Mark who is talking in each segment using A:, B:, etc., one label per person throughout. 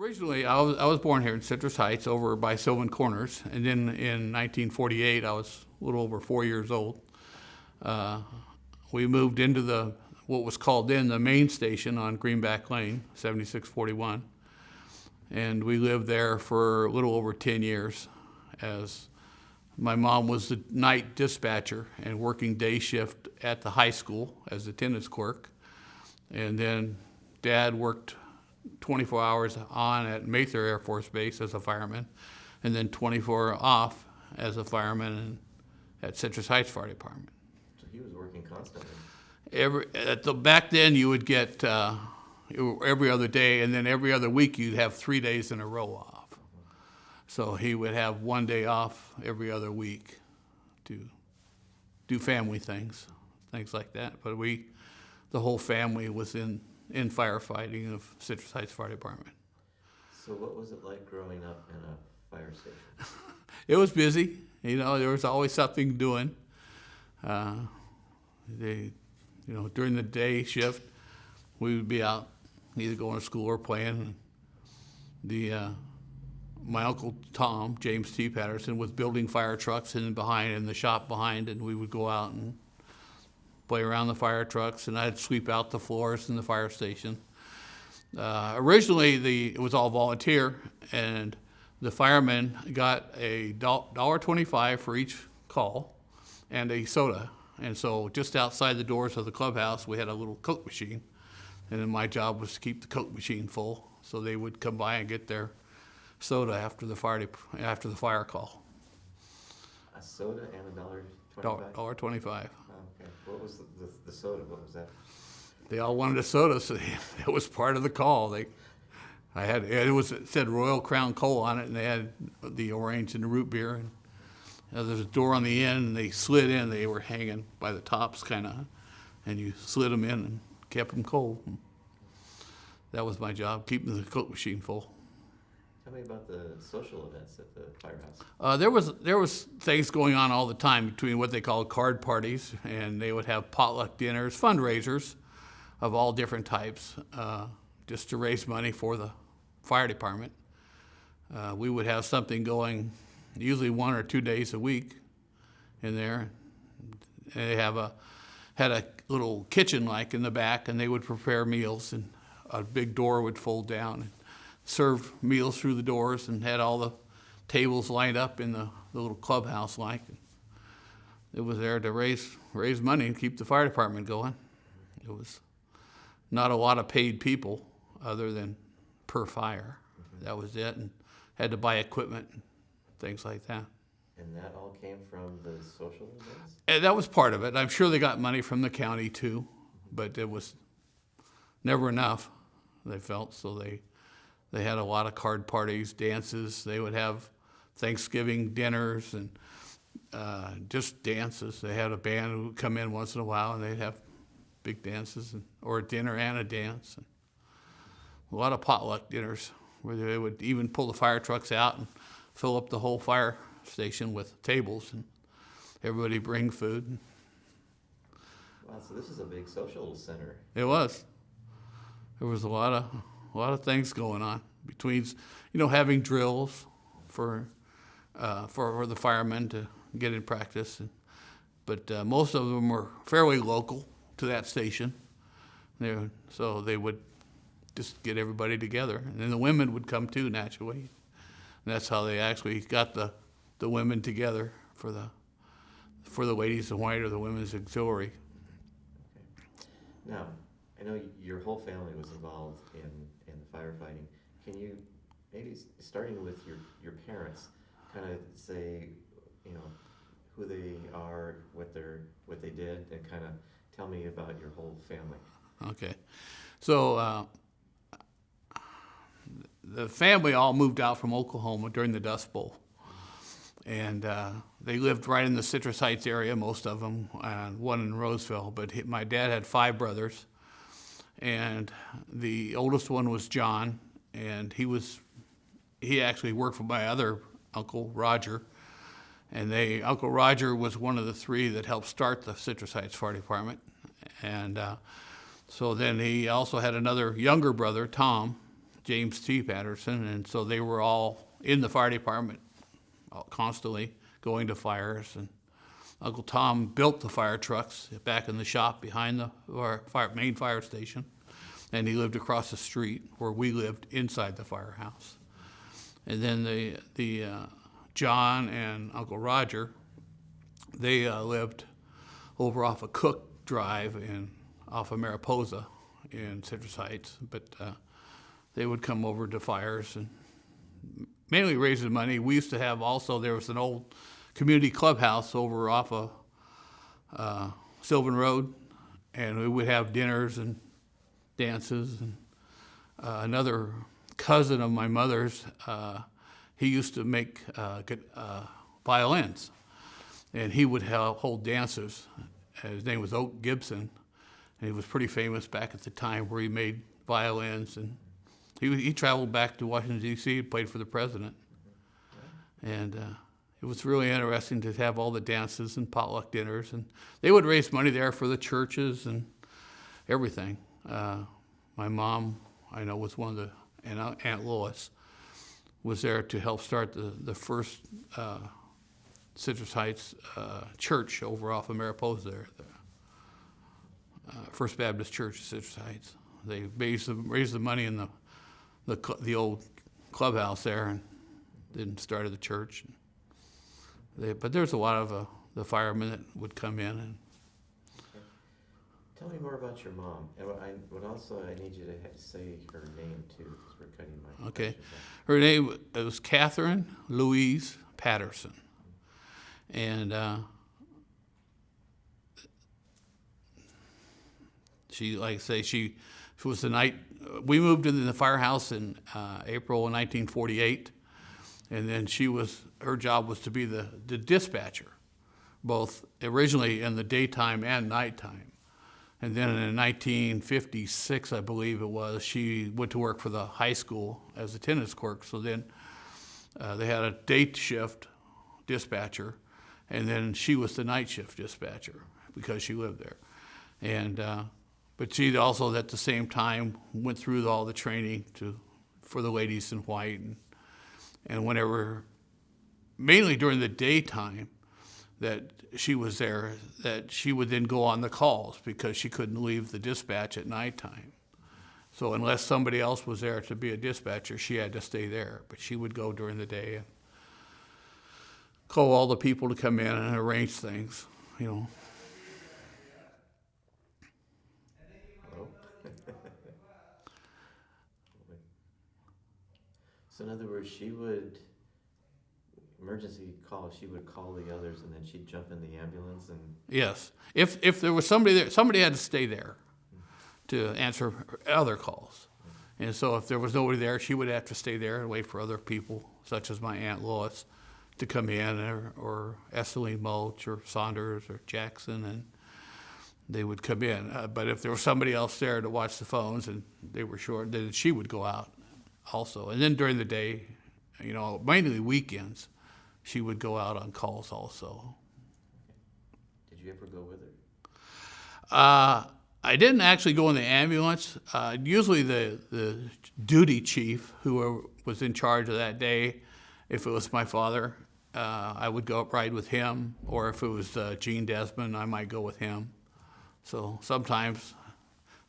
A: Originally, I was born here in Citrus Heights over by Sylvan Corners, and then in 1948, I was a little over 4 years old. Uh, we moved into what was called then the main station on Greenback Lane, 7641, and we lived there for a little over 10 years as my mom was the night dispatcher and working day shift at the high school as attendance clerk, and then Dad worked 24 hours on at Mather Air Force Base as a fireman, and then 24 off as a fireman at Citrus Heights Fire Department.
B: So he was working constantly.
A: Back then you would get every other day, and then every other week you'd have 3 days in a row off. So he would have one day off every other week to do family things like that. But the whole family was in firefighting of Citrus Heights Fire Department.
B: So what was it like growing up in a fire station?
A: It was busy. There was always something doing. During the day shift, we would be out either going to school or playing. My uncle Tom, James T. Patterson, was building fire trucks in the shop behind, and we would go out and play around the fire trucks, and I'd sweep out the floors in the fire station. Originally, it was all volunteer, and the firemen got a $1.25 for each call and a soda. And so just outside the doors of the clubhouse, we had a little Coke machine, and then my job was to keep the Coke machine full, so they would come by and get their soda after the fire call.
B: A soda and $1.25?
A: $1.25.
B: Okay. What was the soda? What was that?
A: They all wanted a soda, so it was part of the call. It said Royal Crown Coal on it, and they had the orange and the root beer. And there's a door on the end, and they slid in. They were hanging by the tops, kind of, and you slid them in and kept them cold. And that was my job, keeping the Coke machine full.
B: Tell me about the social events at the firehouse.
A: There was things going on all the time between what they called card parties, and they would have potluck dinners, fundraisers of all different types, just to raise money for the fire department. We would have something going usually 1 or 2 days a week in there. And they had a little kitchen like in the back, and they would prepare meals, and a big door would fold down and serve meals through the doors, and had all the tables lined up in the little clubhouse like. It was there to raise money and keep the fire department going. It was not a lot of paid people other than per fire. Mm-hmm. That was it, and had to buy equipment and things like that.
B: And that all came from the social events?
A: And that was part of it. I'm sure they got money from the county too, but it was never enough, they felt, so they had a lot of card parties, dances. They would have Thanksgiving dinners and just dances. They had a band who would come in once in a while, and they'd have big dances, or a dinner and a dance. And a lot of potluck dinners where they would even pull the fire trucks out and fill up the whole fire station with tables, and everybody bring food.
B: Wow, so this is a big social center.
A: It was. There was a lot of things going on between, having drills for the firemen to get in practice, but most of them were fairly local to that station. So they would just get everybody together, and then the women would come too naturally. And that's how they actually got the women together for the ladies in white or the women's auxiliary.
B: Okay. Now, I know your whole family was involved in the firefighting. Can you, maybe starting with your parents, kind of say, who they are, what they did, and kind of tell me about your whole family.
A: Okay. So the family all moved out from Oklahoma during the Dust Bowl. And they lived right in the Citrus Heights area, most of them, and one in Roseville. But my dad had 5 brothers, and the oldest one was John, and he actually worked for my other uncle, Roger. And Uncle Roger was one of the 3 that helped start the Citrus Heights Fire Department. And so then he also had another younger brother, Tom, James T. Patterson, and so they were all in the fire department constantly going to fires. And Uncle Tom built the fire trucks back in the shop behind the main fire station, and he lived across the street where we lived inside the firehouse. And then the John and Uncle Roger, they lived over off of Cook Drive and off of Mariposa in Citrus Heights, but they would come over to fires and mainly raising money. We used to have also, there was an old community clubhouse over off of Sylvan Road, and we would have dinners and dances. And another cousin of my mother's, he used to make violins, and he would hold dances. His name was Oak Gibson, and he was pretty famous back at the time where he made violins. And he traveled back to Washington, D.C., and played for the president. And it was really interesting to have all the dances and potluck dinners. And they would raise money there for the churches and everything. My mom, I know, was one of the, and Aunt Lois was there to help start the first Citrus Heights church over off of Mariposa there, the First Baptist Church of Citrus Heights. They raised the money in the old clubhouse there, and then started the church. But there's a lot of the firemen that would come in. And
B: tell me more about your mom. And I need you to say her name too, because we're cutting my
A: Okay. Her name was Katherine Louise Patterson. And she, like I say, she was the night, we moved into the firehouse in April of 1948. And then her job was to be the dispatcher, both originally in the daytime and nighttime. And then in 1956, I believe it was, she went to work for the high school as a tennis clerk. So then they had a day shift dispatcher, and then she was the night shift dispatcher because she lived there. And but she also at the same time went through all the training for the ladies in white, and whenever, mainly during the daytime that she was there, that she would then go on the calls because she couldn't leave the dispatch at nighttime. So unless somebody else was there to be a dispatcher, she had to stay there. But she would go during the day and call all the people to come in and arrange things, you know.
B: So in other words, emergency call, she would call the others, and then she'd jump in the ambulance and...
A: Yes. If there was somebody there, somebody had to stay there to answer other calls. And so if there was nobody there, she would have to stay there and wait for other people, such as my Aunt Lois, to come in, or Esseline Mulch, or Saunders, or Jackson, and they would come in. But if there was somebody else there to watch the phones and they were short, then she would go out also. And then during the day, you know, mainly weekends, she would go out on calls also.
B: Did you ever go with her?
A: I didn't actually go in the ambulance. Usually the duty chief, who was in charge of that day, if it was my father, I would go ride with him, or if it was Gene Desmond, I might go with him. So sometimes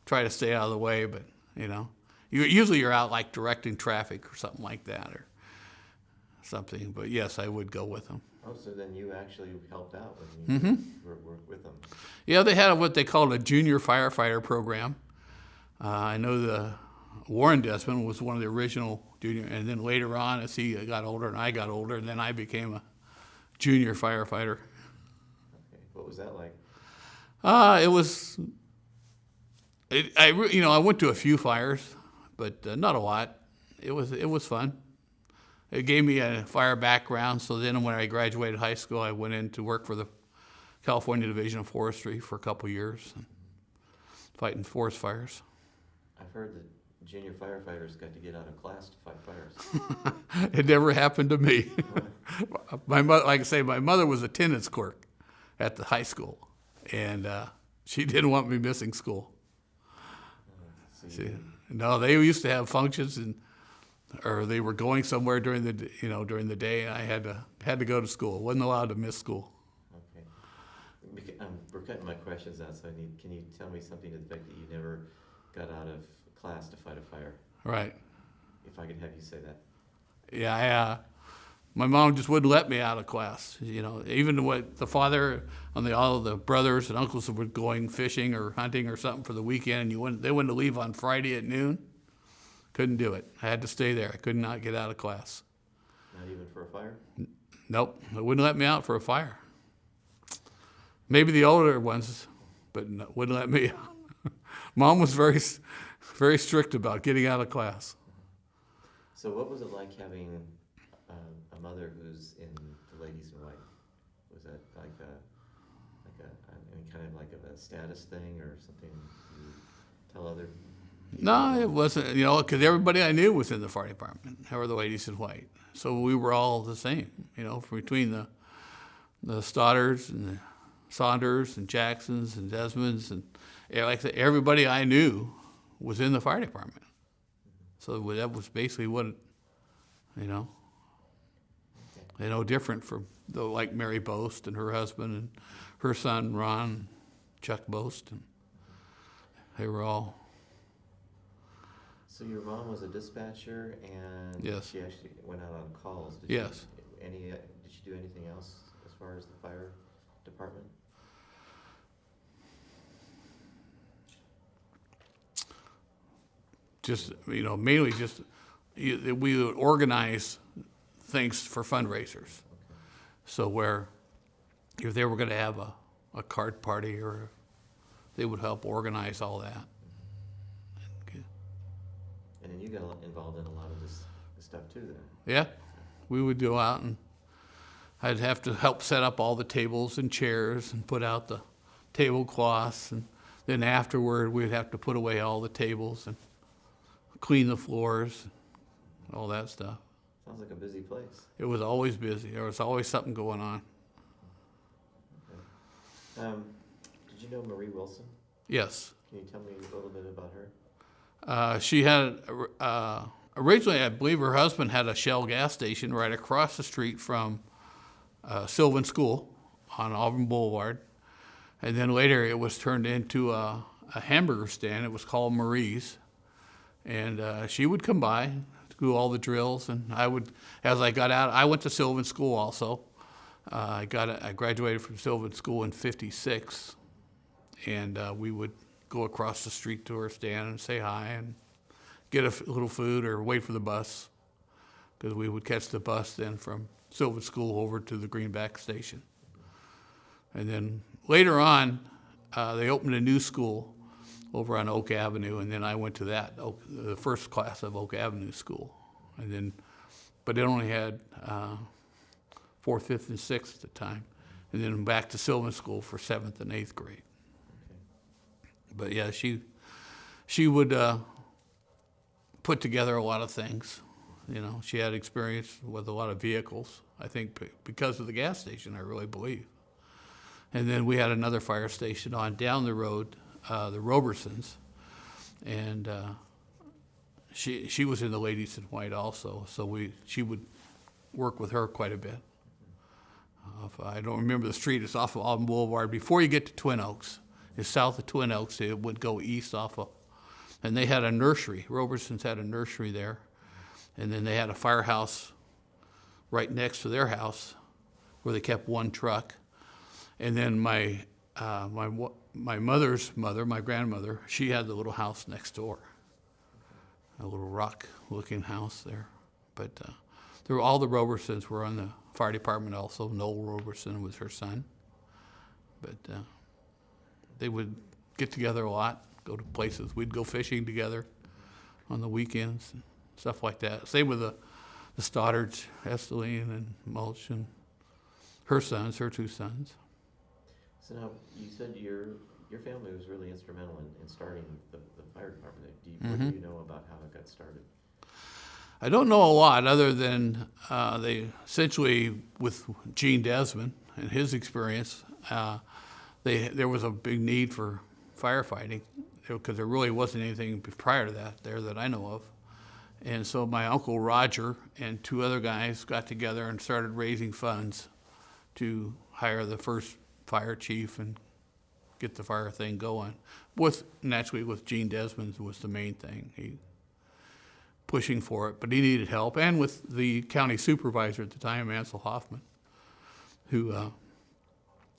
A: try to stay out of the way, but, you know. Usually you're out like directing traffic or something like that, or something. But yes, I would go with them.
B: Oh, so then you actually helped out when you were with them.
A: Yeah, they had what they called a junior firefighter program. I know the Warren Desmond was one of the original junior, and then later on, as he got older and I got older, and then I became a junior firefighter.
B: Okay, what was that like?
A: It was. I went to a few fires, but not a lot. It was fun. It gave me a fire background, so then when I graduated high school, I went in to work for the California Division of Forestry for a couple years, fighting forest fires.
B: I've heard that junior firefighters got to get out of class to fight fires.
A: It never happened to me. My mother, like I say, my mother was a attendance clerk at the high school, and she didn't want me missing school. No, they used to have functions or they were going somewhere during the day, and I had to go to school. Wasn't allowed to miss school.
B: Okay. We're cutting my questions out, so can you tell me something to the effect that you never got out of class to fight a fire?
A: Right.
B: If I could have you say that.
A: Yeah, my mom just wouldn't let me out of class. Even what the father and all the brothers and uncles were going fishing or hunting or something for the weekend, and they wouldn't leave on Friday at noon. Couldn't do it. I had to stay there. I could not get out of class.
B: Not even for a fire?
A: Nope, they wouldn't let me out for a fire. Maybe the older ones, but wouldn't let me out. Mom was very, very strict about getting out of class.
B: So what was it like having a mother who's in the ladies in white? Was that like kind of like a status thing or something you tell other people?
A: No, it wasn't, because everybody I knew was in the fire department, or the ladies in white. So we were all the same, between the Stoddards and the Saunders and Jacksons and Desmonds and like I said, everybody I knew was in the fire department. So that was basically what, different from like Mary Boast and her husband and her son Ron, Chuck Boast, and they were all.
B: So your mom was a dispatcher, and
A: yes.
B: She actually went out on calls.
A: Yes.
B: Did she do anything else as far as the fire department?
A: Just, mainly just, we would organize things for fundraisers. Okay. So where, if they were going to have a card party, or they would help organize all that.
B: And then you got involved in a lot of this stuff too then.
A: Yeah, we would go out and I'd have to help set up all the tables and chairs and put out the tablecloths, and then afterward we'd have to put away all the tables and clean the floors, all that stuff.
B: Sounds like a busy place.
A: It was always busy. There was always something going on.
B: Okay. Did you know Marie Wilson?
A: Yes.
B: Can you tell me a little bit about her?
A: She had, originally I believe her husband had a Shell gas station right across the street from Sylvan School on Auburn Boulevard. And then later it was turned into a hamburger stand. It was called Marie's. And she would come by to do all the drills, and as I got out, I went to Sylvan School also. I graduated from Sylvan School in '56, and we would go across the street to her stand and say hi and get a little food or wait for the bus, because we would catch the bus then from Sylvan School over to the Greenback station. And then later on, they opened a new school over on Oak Avenue, and then I went to the first class of Oak Avenue School. And then, but it only had 4th, 5th, and 6th at the time. And then back to Sylvan School for 7th and 8th grade. But yeah, she would put together a lot of things. She had experience with a lot of vehicles, I think because of the gas station, I really believe. And then we had another fire station on down the road, the Robersons, and she was in the Ladies in White also, so she would work with her quite a bit. I don't remember the street. It's off of Auburn Boulevard. Before you get to Twin Oaks, it's south of Twin Oaks. It would go east off of, and they had a nursery. Robersons had a nursery there, and then they had a firehouse right next to their house where they kept one truck. And then my mother's mother, my grandmother, she had the little house next door, a little rock-looking house there. But all the Robersons were on the fire department also. Noel Roberson was her son. But they would get together a lot, go to places. We'd go fishing together on the weekends and stuff like that. Same with the Stoddards, Esteline and Mulch, and her 2 sons.
B: So now, you said your family was really instrumental in starting the fire department. What do you know about how it got started?
A: I don't know a lot other than they essentially, with Gene Desmond and his experience, there was a big need for firefighting. because there really wasn't anything prior to that there that I know of. And so my Uncle Roger and 2 other guys got together and started raising funds to hire the first fire chief and get the fire thing going. Naturally with Gene Desmond was the main thing. He pushing for it, but he needed help, and with the county supervisor at the time, Ansel Hoffman, who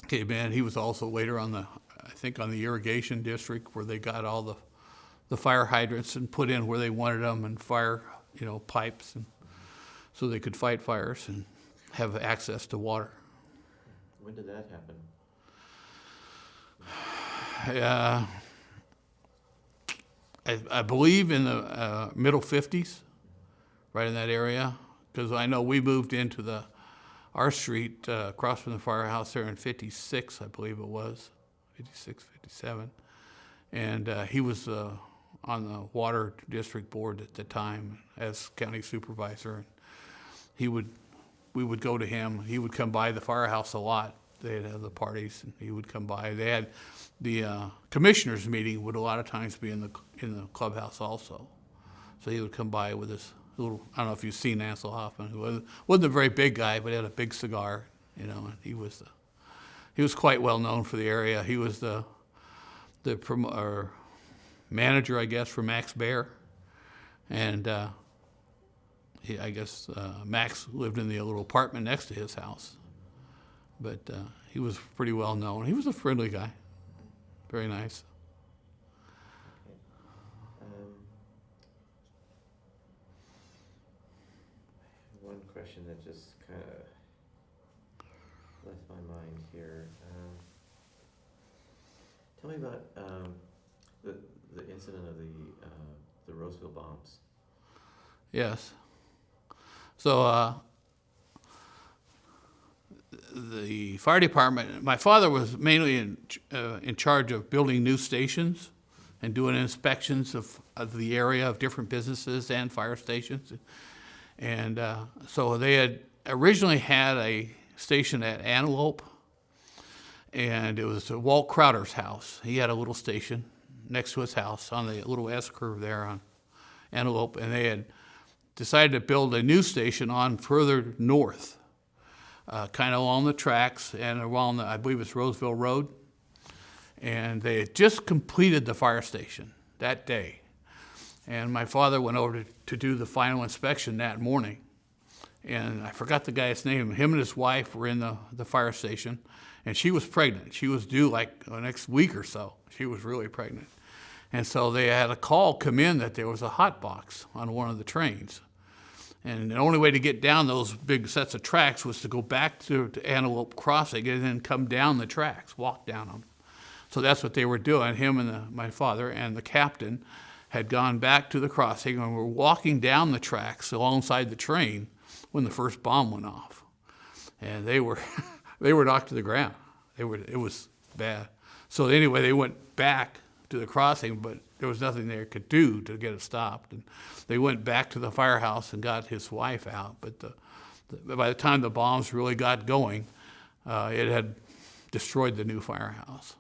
A: came in. He was also later on I think on the irrigation district where they got all the fire hydrants and put in where they wanted them, and fire, pipes, and so they could fight fires and have access to water.
B: When did that happen?
A: I believe in the middle 50s, right in that area, because I know we moved into our street across from the firehouse there in 56, I believe it was, 56, 57. And he was on the water district board at the time as county supervisor. We would go to him. He would come by the firehouse a lot. They'd have the parties, and he would come by. They had the commissioners meeting would a lot of times be in the clubhouse also. So he would come by with his little, I don't know if you've seen Ansel Hoffman, who wasn't a very big guy, but he had a big cigar, and he was quite well known for the area. He was the manager, I guess, for Max Bear, and I guess Max lived in the little apartment next to his house. But he was pretty well known. He was a friendly guy, very nice.
B: One question that just kind of left my mind here. Tell me about the incident of the Roseville bombs.
A: Yes. So the fire department, my father was mainly in charge of building new stations and doing inspections of the area of different businesses and fire stations. And so they had originally had a station at Antelope, and it was Walt Crowder's house. He had a little station next to his house on the little S-curve there on Antelope, and they had decided to build a new station on further north, kind of along the tracks and along I believe it's Roseville Road. And they had just completed the fire station that day. And my father went over to do the final inspection that morning. And I forgot the guy's name. Him and his wife were in the fire station, and she was pregnant. She was due like the next week or so. She was really pregnant. And so they had a call come in that there was a hot box on one of the trains. And the only way to get down those big sets of tracks was to go back to Antelope Crossing and then come down the tracks, walk down them. So that's what they were doing. Him and my father and the captain had gone back to the crossing and were walking down the tracks alongside the train when the first bomb went off. And they were knocked to the ground. It was bad. So anyway, they went back to the crossing, but there was nothing they could do to get it stopped. And they went back to the firehouse and got his wife out. But by the time the bombs really got going, it had destroyed the new firehouse.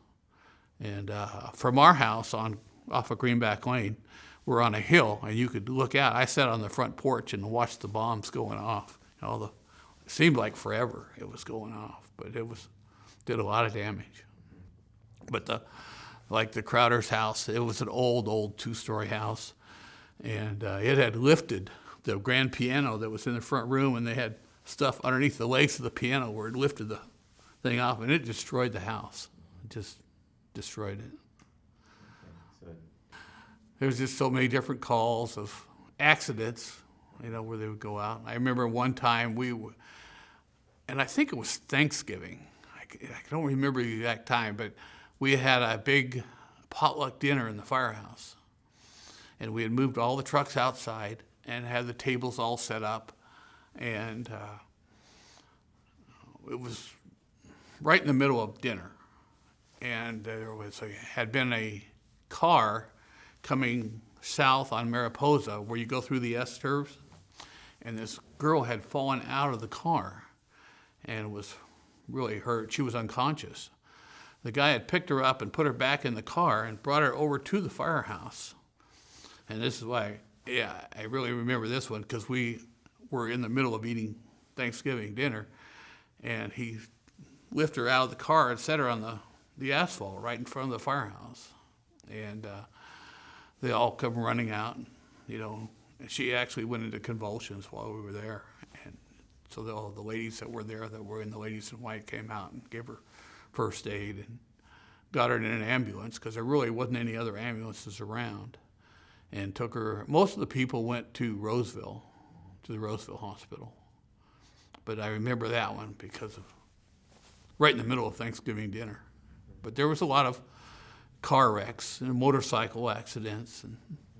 A: And from our house off of Greenback Lane, we're on a hill, and you could look out. I sat on the front porch and watched the bombs going off. It seemed like forever it was going off, but did a lot of damage. But like the Crowder's house, it was an old 2-story house, and it had lifted the grand piano that was in the front room, and they had stuff underneath the legs of the piano where it lifted the thing off, and it destroyed the house. It just destroyed it.
B: Okay, so
A: There was just so many different calls of accidents, where they would go out. I remember one time and I think it was Thanksgiving. I don't remember the exact time, but we had a big potluck dinner in the firehouse. And we had moved all the trucks outside and had the tables all set up. And it was right in the middle of dinner. And there had been a car coming south on Mariposa where you go through the S-curves. And this girl had fallen out of the car and was really hurt. She was unconscious. the guy had picked her up and put her back in the car and brought her over to the firehouse. And this is why, I really remember this one, because we were in the middle of eating Thanksgiving dinner, and he lifted her out of the car and set her on the asphalt right in front of the firehouse. And they all come running out, and she actually went into convulsions while we were there. And so all the ladies that were there that were in the Ladies in White came out and gave her first aid and got her in an ambulance, because there really wasn't any other ambulances around, and took her. Most of the people went to the Roseville Hospital. But I remember that one because of right in the middle of Thanksgiving dinner. But there was a lot of car wrecks and motorcycle accidents and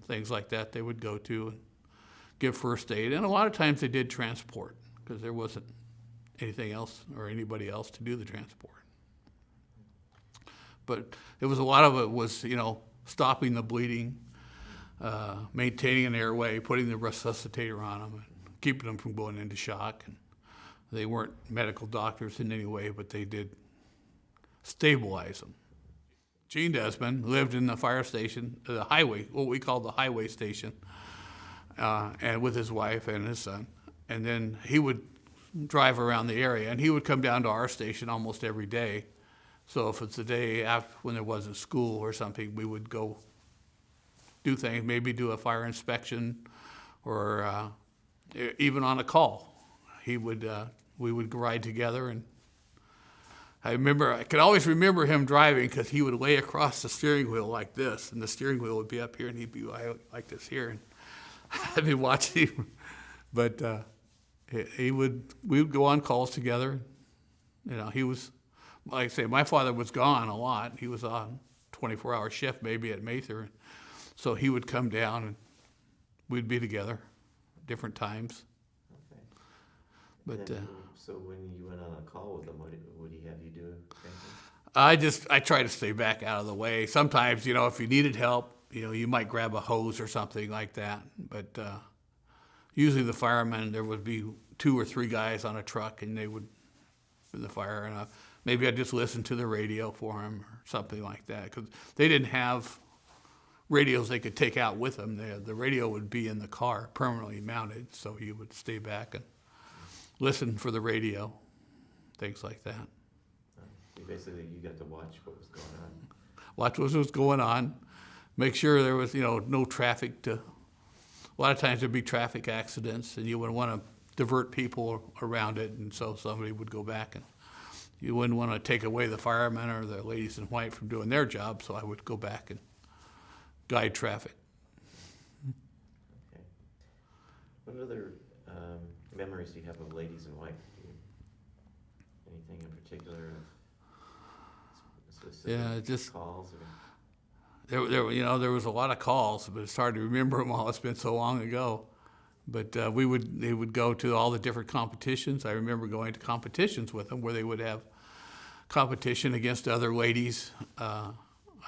A: things like that they would go to and give first aid. And a lot of times they did transport, because there wasn't anything else or anybody else to do the transport. But it was a lot of it was, stopping the bleeding, maintaining an airway, putting the resuscitator on them, and keeping them from going into shock. And they weren't medical doctors in any way, but they did stabilize them. Gene Desmond lived in the fire station, the highway, what we call the highway station, and with his wife and his son. And then he would drive around the area, and he would come down to our station almost every day. So if it's the day after when there wasn't school or something, we would go do things, maybe do a fire inspection, or even on a call. We would ride together, and I could always remember him driving, because he would lay across the steering wheel like this, and the steering wheel would be up here, and he'd be like this here, and I'd be watching him. But we would go on calls together. He was, like I say, my father was gone a lot. He was on 24-hour shift maybe at Mather, so he would come down, and we'd be together different times.
B: Okay.
A: But
B: so when you went on a call with him, what would he have you do?
A: I try to stay back out of the way. Sometimes, if you needed help, you might grab a hose or something like that. But usually the firemen, there would be 2 or 3 guys on a truck, and they would in the fire, and maybe I'd just listen to the radio for them or something like that, because they didn't have radios they could take out with them. The radio would be in the car, permanently mounted, so you would stay back and listen for the radio, things like that.
B: Basically, you got to watch what was going on.
A: Watch what was going on. Make sure there was, no traffic a lot of times there'd be traffic accidents, and you would want to divert people around it, and so somebody would go back, and you wouldn't want to take away the firemen or the Ladies in White from doing their job, so I would go back and guide traffic.
B: Okay. What other memories do you have of Ladies in White? Anything in particular? Specific calls?
A: There was a lot of calls, but it's hard to remember them all. It's been so long ago. But they would go to all the different competitions. I remember going to competitions with them where they would have competition against other ladies. I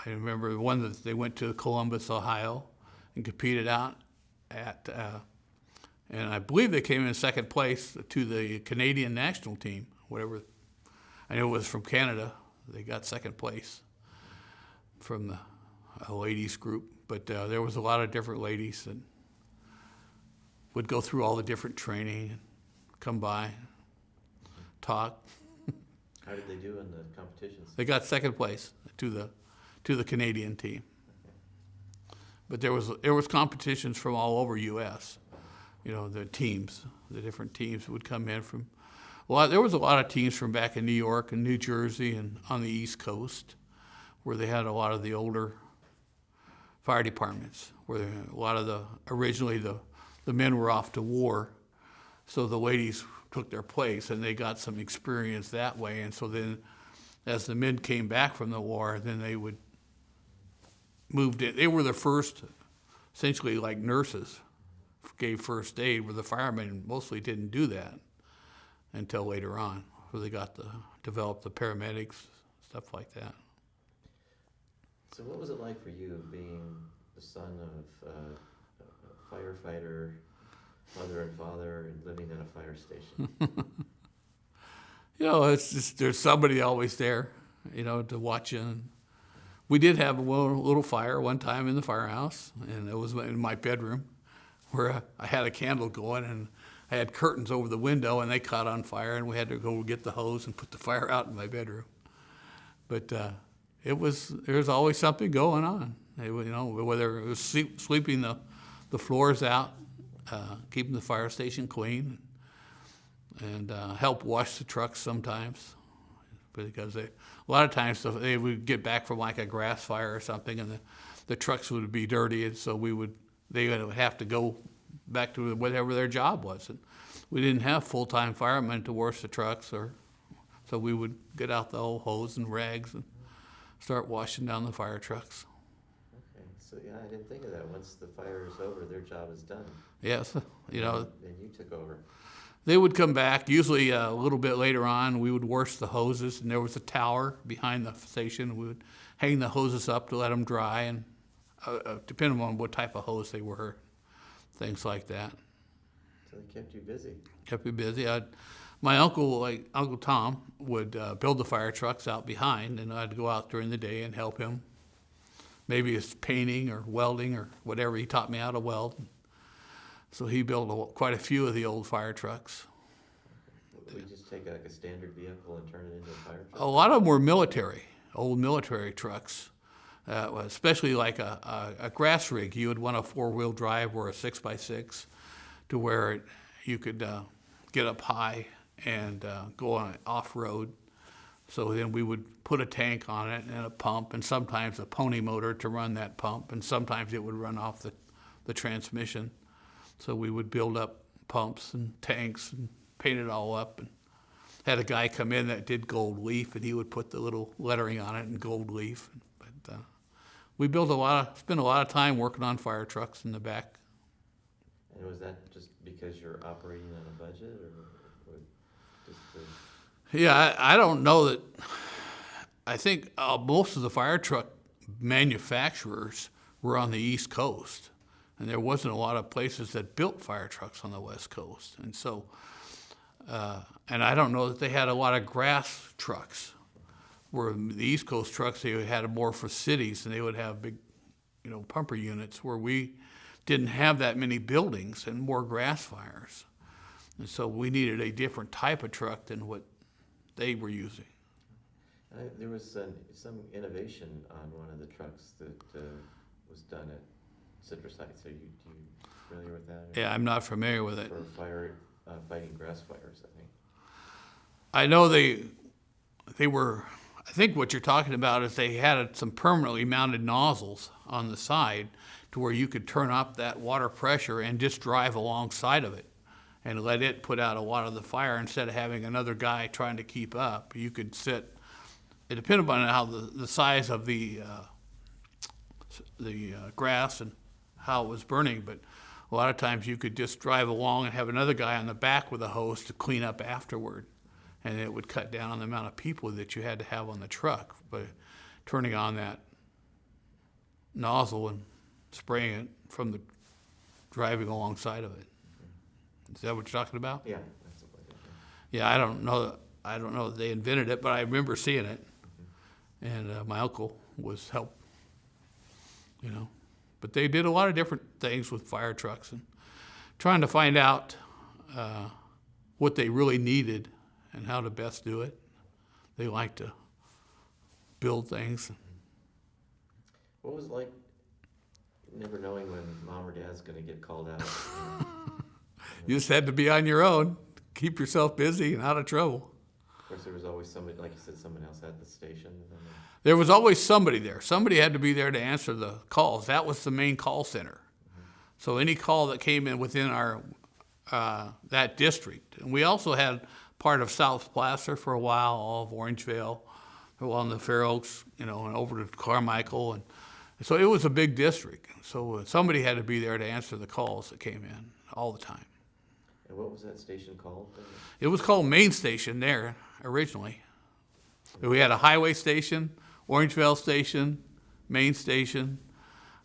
A: remember one that they went to Columbus, Ohio, and competed out at, and I believe they came in second place to the Canadian national team, whatever. I know it was from Canada. They got second place from the ladies group. But there was a lot of different ladies that would go through all the different training and come by, talk.
B: How did they do in the competitions?
A: They got second place to the Canadian team.
B: Okay.
A: But there was competitions from all over U.S. The teams, the different teams would come in from. There was a lot of teams from back in New York and New Jersey and on the East Coast, where they had a lot of the older fire departments, where a lot of originally the men were off to war, so the ladies took their place, and they got some experience that way. And so then, as the men came back from the war, then they would moved in. They were the first, essentially like nurses, gave first aid, where the firemen mostly didn't do that until later on, where they developed the paramedics, stuff like that.
B: So what was it like for you, being the son of a firefighter, mother and father, and living at a fire station?
A: It's just there's somebody always there, to watch. We did have a little fire one time in the firehouse, and it was in my bedroom where I had a candle going, and I had curtains over the window, and they caught on fire, and we had to go get the hose and put the fire out in my bedroom. But there was always something going on. Whether it was sweeping the floors out, keeping the fire station clean, and help wash the trucks sometimes, because a lot of times they would get back from like a grass fire or something, and the trucks would be dirty, and so they would have to go back to whatever their job was. And we didn't have full-time firemen to wash the trucks, so we would get out the old hose and rags and start washing down the fire trucks.
B: Okay, so yeah, I didn't think of that. Once the fire is over, their job is done.
A: Yes,
B: And you took over.
A: They would come back, usually a little bit later on. We would wash the hoses, and there was a tower behind the station. We would hang the hoses up to let them dry, and depending on what type of hose they were, things like that.
B: So they kept you busy.
A: Kept me busy. My uncle, like Uncle Tom, would build the fire trucks out behind, and I'd go out during the day and help him. Maybe it's painting or welding or whatever. He taught me how to weld. So he built quite a few of the old fire trucks.
B: We just take like a standard vehicle and turn it into a fire truck?
A: A lot of them were old military trucks, especially like a grass rig. You would want a 4-wheel drive or a 6x6 to where you could get up high and go on off-road. So then we would put a tank on it and a pump, and sometimes a pony motor to run that pump, and sometimes it would run off the transmission. So we would build up pumps and tanks and paint it all up, and had a guy come in that did gold leaf, and he would put the little lettering on it in gold leaf. But we spent a lot of time working on fire trucks in the back.
B: And was that just because you're operating on a budget, or just to...
A: Yeah, I don't know that. I think most of the fire truck manufacturers were on the East Coast, and there wasn't a lot of places that built fire trucks on the West Coast. And so, and I don't know that they had a lot of grass trucks, where the East Coast trucks, they had more for cities, and they would have big, pumper units, where we didn't have that many buildings and more grass fires. And so we needed a different type of truck than what they were using.
B: There was some innovation on one of the trucks that was done at Citrus Heights. Are you familiar with that?
A: Yeah, I'm not familiar with it.
B: For fighting grass fires, I think.
A: I know they were, I think what you're talking about is they had some permanently mounted nozzles on the side to where you could turn up that water pressure and just drive alongside of it and let it put out a lot of the fire instead of having another guy trying to keep up. You could sit, it depended on how the size of the grass and how it was burning, but a lot of times you could just drive along and have another guy on the back with a hose to clean up afterward, and it would cut down on the amount of people that you had to have on the truck by turning on that nozzle and spraying it from the driving alongside of it. Is that what you're talking about?
B: Yeah, that's what it is.
A: Yeah, I don't know that they invented it, but I remember seeing it, and my uncle was help. But they did a lot of different things with fire trucks and trying to find out what they really needed and how to best do it. They like to build things.
B: What was it like never knowing when mom or dad's going to get called out?
A: You just had to be on your own, keep yourself busy and out of trouble.
B: Of course, there was always somebody, like you said, someone else at the station.
A: There was always somebody there. Somebody had to be there to answer the calls. That was the main call center. So any call that came in within our that district. And we also had part of South Placer for a while, all of Orangevale, along the Fair Oaks, and over to Carmichael. And so it was a big district. So somebody had to be there to answer the calls that came in all the time.
B: And what was that station called?
A: It was called Main Station there originally. We had a highway station, Orangevale Station, Main Station,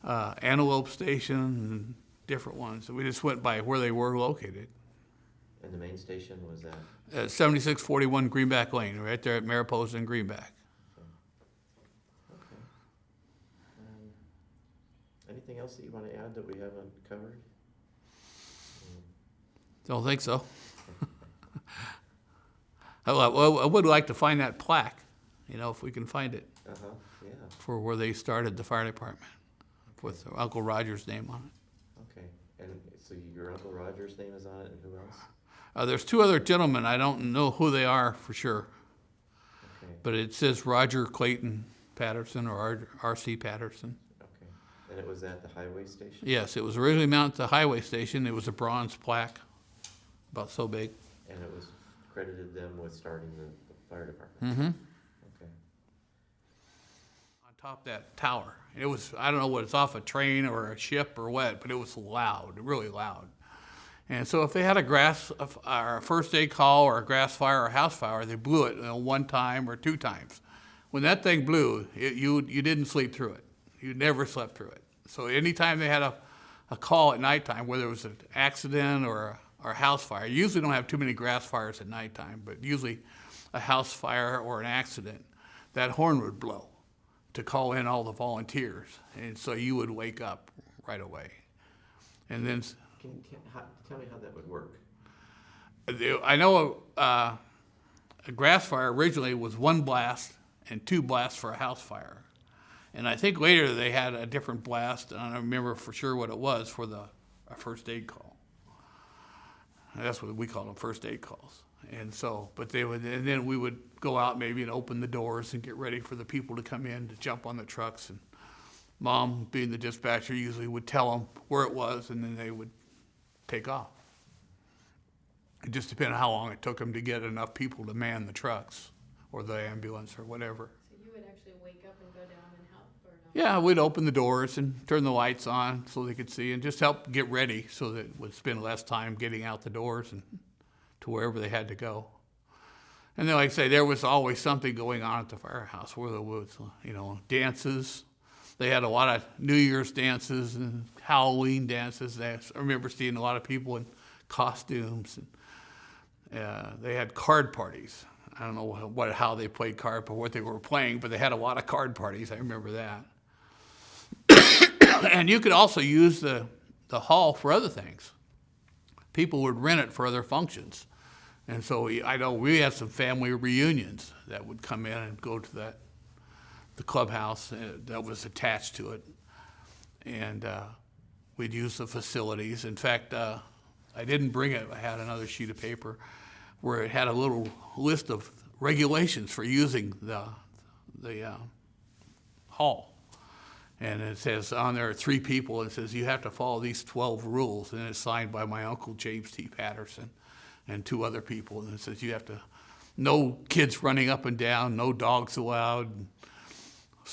A: Antelope Station, and different ones. We just went by where they were located.
B: And the main station was at?
A: 7641 Greenback Lane, right there at Mariposa and Greenback.
B: Okay. anything else that you want to add that we haven't covered?
A: Don't think so. I would like to find that plaque, if we can find it,
B: Yeah.
A: for where they started the fire department, with Uncle Roger's name on it.
B: Okay. And so your Uncle Roger's name is on it, and who else?
A: There's two other gentlemen. I don't know who they are for sure,
B: Okay.
A: but it says Roger Clayton Patterson or R.C. Patterson.
B: Okay. And it was at the highway station?
A: Yes, it was originally mounted at the highway station. It was a bronze plaque, about so big.
B: And it was credited them with starting the fire department?
A: Mm-hmm.
B: Okay.
A: On top of that tower. It was, I don't know what it's off a train or a ship or what, but it was loud, really loud. And so if they had a first aid call or a grass fire or a house fire, they blew it one time or two times. When that thing blew, you didn't sleep through it. You never slept through it. So anytime they had a call at nighttime, whether it was an accident or a house fire, you usually don't have too many grass fires at nighttime, but usually a house fire or an accident, that horn would blow to call in all the volunteers. And so you would wake up right away. And then
B: Tell me how that would work.
A: I know a grass fire originally was one blast and two blasts for a house fire. And I think later they had a different blast, and I don't remember for sure what it was, for a first aid call. And that's what we call them, first aid calls. And so, and then we would go out maybe and open the doors and get ready for the people to come in to jump on the trucks. And Mom, being the dispatcher, usually would tell them where it was, and then they would take off. It just depended on how long it took them to get enough people to man the trucks or the ambulance or whatever.
C: So you would actually wake up and go down and help, or no?
A: Yeah, we'd open the doors and turn the lights on so they could see, and just help get ready so that it would spend less time getting out the doors and to wherever they had to go. And then, like I say, there was always something going on at the firehouse, where there was, dances. They had a lot of New Year's dances and Halloween dances. I remember seeing a lot of people in costumes. And they had card parties. I don't know how they played cards or what they were playing, but they had a lot of card parties. I remember that. And you could also use the hall for other things. People would rent it for other functions. And so I know we had some family reunions that would come in and go to the clubhouse that was attached to it. And we'd use the facilities. In fact, I didn't bring it. I had another sheet of paper where it had a little list of regulations for using the hall. And it says on there are 3 people, and it says you have to follow these 12 rules, and it's signed by my uncle James T. Patterson and 2 other people. And it says you have to, no kids running up and down, no dogs allowed, and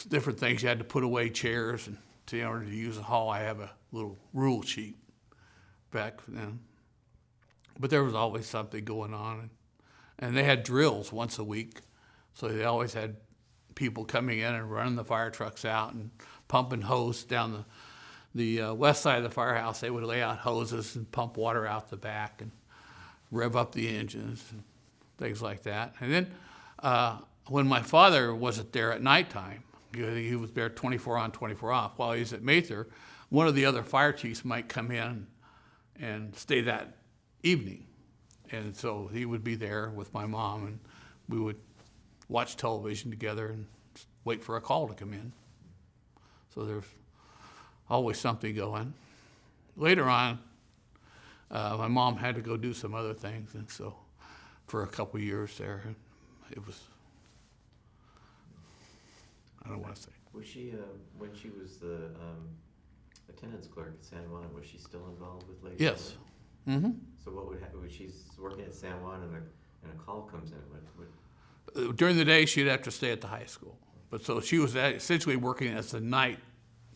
A: different things. You had to put away chairs, and in order to use the hall, I have a little rule sheet back then. But there was always something going on. And they had drills once a week, so they always had people coming in and running the fire trucks out and pumping hose down the west side of the firehouse. They would lay out hoses and pump water out the back and rev up the engines and things like that. And then when my father wasn't there at nighttime, he was there 24 on, 24 off. While he was at Mather, one of the other fire chiefs might come in and stay that evening. And so he would be there with my mom, and we would watch television together and wait for a call to come in. So there's always something going. Later on, my mom had to go do some other things, and so for a couple of years there, it was, I don't want to say.
B: Was she, when she was the attendance clerk at San Juan, was she still involved with Lake
A: Yes. Mm-hmm.
B: So what would happen, when she's working at San Juan and a call comes in, what
A: During the day, she'd have to stay at the high school. But so she was essentially working as the night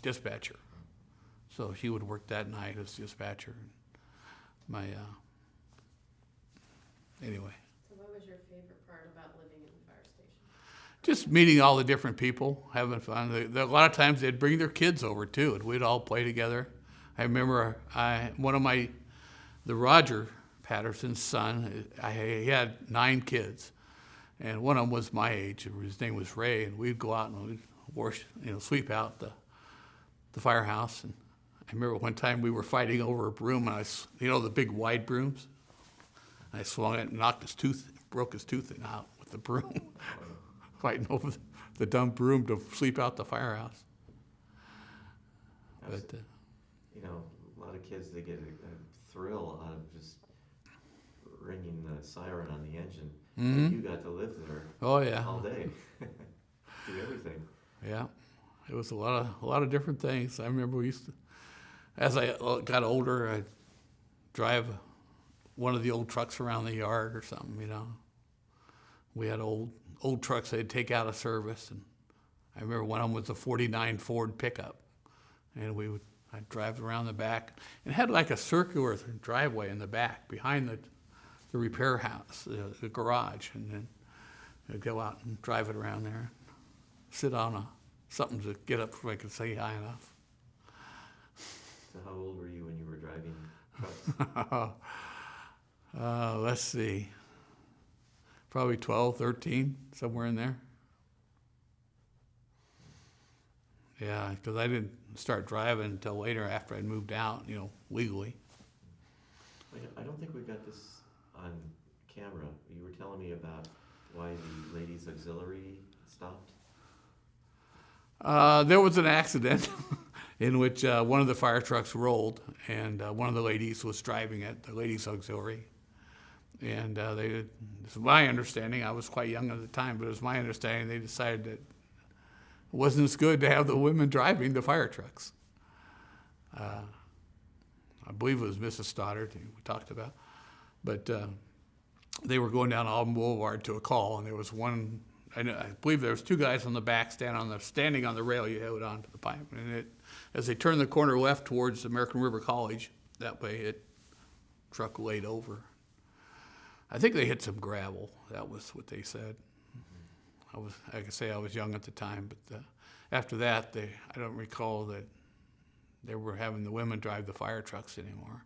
A: dispatcher. So she would work that night as dispatcher. Anyway.
C: So what was your favorite part about living in the fire station?
A: Just meeting all the different people, having fun. A lot of times they'd bring their kids over too, and we'd all play together. I remember the Roger Patterson's son, he had 9 kids, and one of them was my age. His name was Ray, and we'd go out and we'd sweep out the firehouse and I remember one time we were fighting over a broom, and you know, the big wide brooms? I swung it and broke his tooth out with the broom, fighting over the dumb broom to sleep out the firehouse. But,
B: You know, a lot of kids, they get a thrill out of just ringing the siren on the engine.
A: Mhm.
B: You got to live there
A: oh yeah,
B: all day, do everything.
A: yeah. It was a lot of different things. I remember we used to, as I got older, I'd drive one of the old trucks around the yard or something, you know. We had old trucks they'd take out of service, and I remember one of them was a '49 Ford pickup, and I'd drive around the back, and it had like a circular driveway in the back behind the repair house, the garage, and then I'd go out and drive it around there, sit on something to get up so I could say high enough.
B: So how old were you when you were driving trucks?
A: Let's see, probably 12, 13, somewhere in there. Yeah, because I didn't start driving until later after I'd moved out, you know, legally.
B: I don't think we got this on camera. You were telling me about why the ladies' auxiliary stopped.
A: There was an accident in which one of the fire trucks rolled, and one of the ladies was driving it, the ladies' auxiliary. And it's my understanding, I was quite young at the time, but it was my understanding they decided that it wasn't as good to have the women driving the fire trucks. I believe it was Mrs. Stoddard we talked about. But they were going down Auburn Boulevard to a call, and there was one, I believe there was two guys on the back standing on the rail you held onto the pipe. And as they turned the corner left towards American River College, that way truck laid over. I think they hit some gravel. That was what they said. I could say I was young at the time, but after that, I don't recall that they were having the women drive the fire trucks anymore.